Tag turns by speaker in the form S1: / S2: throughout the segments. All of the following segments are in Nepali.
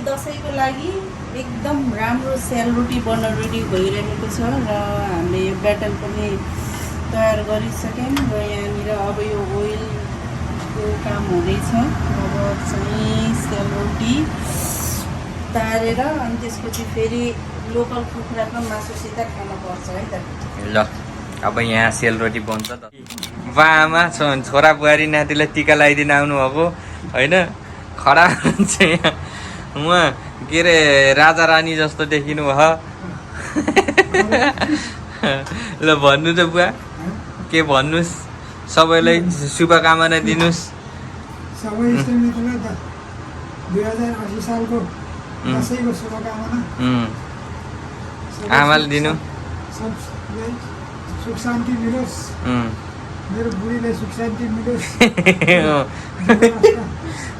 S1: दसैँको लागि एकदम राम्रो सेलरोटी बन्न रेडी भइरहेको छ र हामीले यो ब्याटर पनि तयार गरिसक्यौँ र यहाँनिर अब यो ओइलको काम हुँदैछ। अब चाहिँ सेलरोटी तारेर अनि त्यसपछि फेरि लोकल कुखुराको मासुसित खानुपर्छ है त।
S2: ल अब यहाँ सेलरोटी बन्छ त। बामा छोरा बुहारी नातिलाई टिका लगाइदिन आउनुभएको होइन। खडा मान्छे यहाँ उहाँ के अरे राजा रानी जस्तो देखिनु भयो। ल भन्नु त बुवा के भन्नुहोस्, सबैलाई शुभकामना दिनुहोस्।
S3: सबै इष्टमित्रलाई 2080 सालको दसैँको शुभकामना।
S2: आमाले दिनु।
S3: सबलाई सुख शान्ति मिलोस्। मेरो बुढीलाई सुख शान्ति मिलोस्।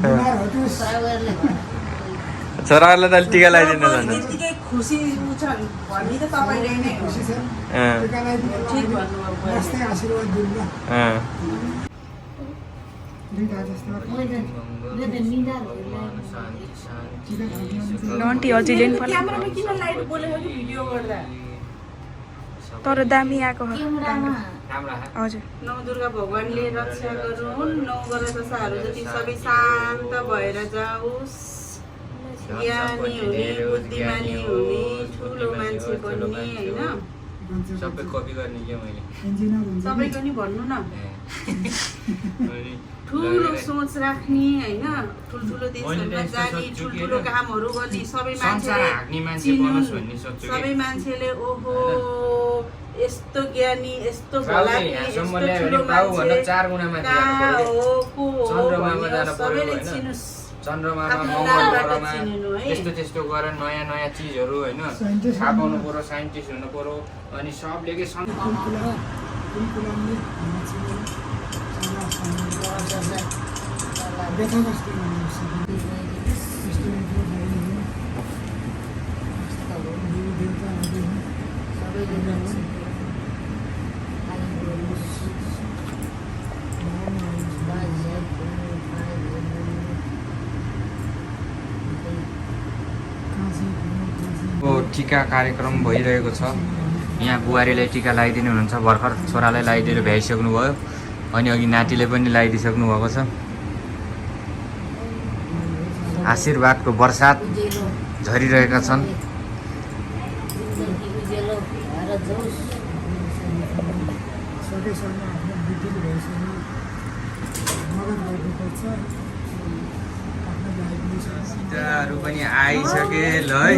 S3: बिमार हटोस्।
S2: छोराहरूलाई त टिका लगाइदिनु झन्।
S1: यतिकै खुसी छन् भन्ने त तपाईँले नै
S3: खुसी छ। टिका लगाइदिनु।
S1: ठिक भन्नुभयो।
S3: मस्तै आशीर्वाद दिनु ल।
S4: नन्टी अझै लिनु पर्ला
S1: क्यामेरामा किन लाइट बोलेको कि भिडियो गर्दा?
S4: तर दामी आएको हो। हजुर
S1: नवदुर्गा भगवानले रक्षा गरून्, नवग्रह दशाहरू जति सबै शान्त भएर जाओस्, ज्ञानी हुने, बुद्धिमानी हुने, ठुलो मान्छे बन्ने होइन।
S2: सबै कपी गर्ने क्या मैले।
S1: सबैको नि भन्नु न, ठुलो सोच राख्ने होइन, ठुल्ठुलो देशहरूमा जाने, ठुल्ठुलो कामहरू गर्ने, सबै मान्छेले ओहो यस्तो ज्ञानी, यस्तो भला, यस्तो ठुलो मान्छे कहाँ हो, को हो भनेर सबैले चिनोस्।
S2: चन्द्रमामा मङ्गलग्रहमा त्यस्तो त्यस्तो गरेर नयाँ नयाँ चिजहरू होइन थाहा पाउनु पर्यो, साइन्टिस्ट हुनु पर्यो। अनि सबले के टिका कार्यक्रम भइरहेको छ। यहाँ बुहारीलाई टिका लगाइदिनु हुनुहुन्छ, भर्खर छोरालाई लगाइदिएर भ्याइसक्नु भयो। अनि अघि नातिले पनि लगाइदिइसक्नु भएको छ। आशीर्वादको वर्षात झरिरहेका छन्। सीताहरू पनि आइसके ल है।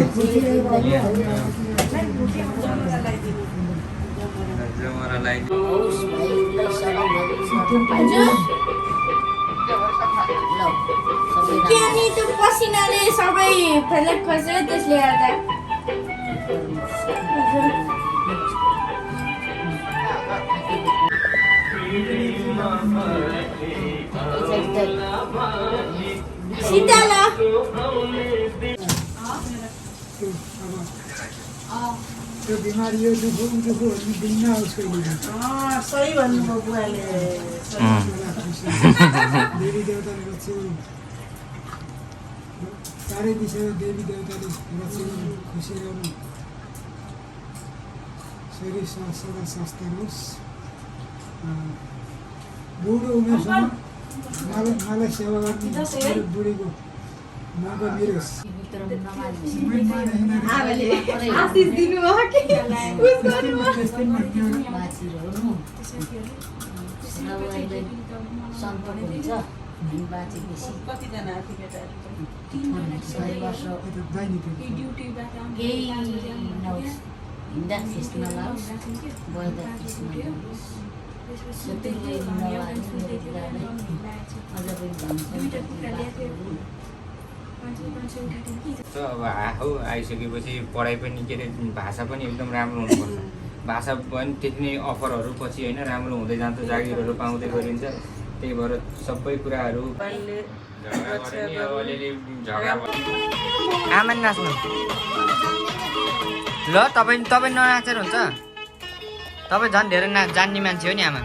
S2: जमरालाई
S5: पसिनाले सबै फेला खस्यो त्यसले गर्दा। सीताला
S3: त्यो बिमारी यो दुःख दिन उसको
S1: सही भन्नुभयो बुवाले।
S3: देवी देवताले रक्षा चारै दिशामा देवी देवताले रक्षा खुसी रहनु, शरीर सदा स्वस्थ रहोस्। बुढो उमेरसम्म मलाई सेवा गर्ने बुढीको मौका मिलोस्।
S5: आशिष दिनुभयो कि
S1: कतिजना थियो
S2: अब आफू आइसकेपछि पढाइ पनि के अरे भाषा पनि एकदम राम्रो हुनुपर्छ। भाषा पनि त्यति नै अफरहरू पछि होइन राम्रो हुँदै जान्छ, जागिरहरू पाउँदै गरिन्छ। त्यही भएर सबै कुराहरू आमा नाच्नु ल। तपाईँ ननाचेर हुन्छ? तपाईँ झन् धेरै जान्ने मान्छे हो नि आमा।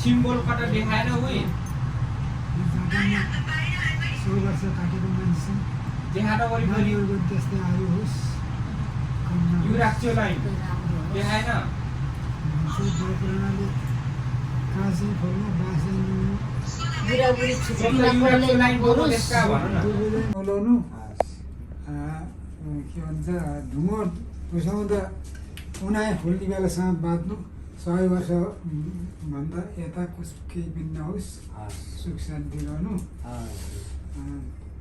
S2: सिम्बल कता देखाएन उही
S3: 100 वर्ष काटेको मान्छे
S2: देखाएर वरिपरि
S3: त्यस्तै आयो होस्
S2: यो राख्यो लाइन देखाएन
S3: काँसी फल्नु बाँसे
S5: बुढाबुढी छुट्टीमा पढ्ने
S2: लाइन बोल्नु त्यसका भन न
S3: बोलाउनु के भन्छ ढुङ्गो उसँग त उनाइ फुल्ने बेलासँग बाँच्नु 100 वर्ष भन्दा यता केही पनि नहोस् सुख शान्ति रहनु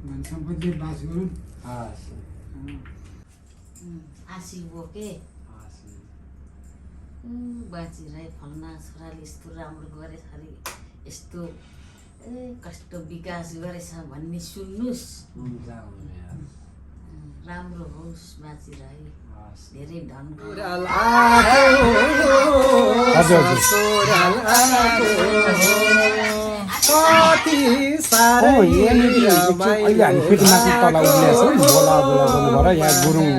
S3: धन सम्पत्ति बास गरौँ
S6: आशी बोके बाँचिरहे फल्ना छोराले यस्तो राम्रो गरेछ अरे यस्तो कस्तो विकास गरेछ भन्ने सुन्नुहोस् राम्रो होस् बाँचिरहे धेरै धन
S7: अहिले हामी फेरि माथि तल उभिएछौँ बोला बोला गर्नुभयो यहाँ गुरुङ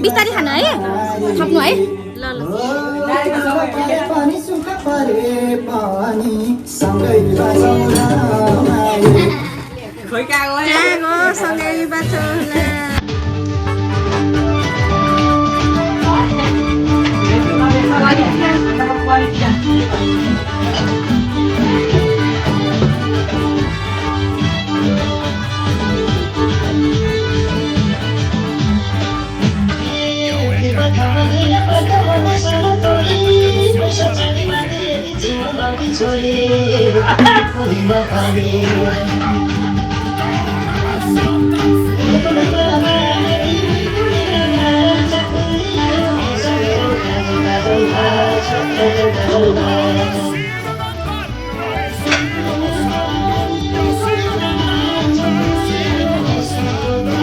S5: बिस्तारै खाना है थप्नु है ल ल खोइ कागो सँगै बाटो
S8: छोरी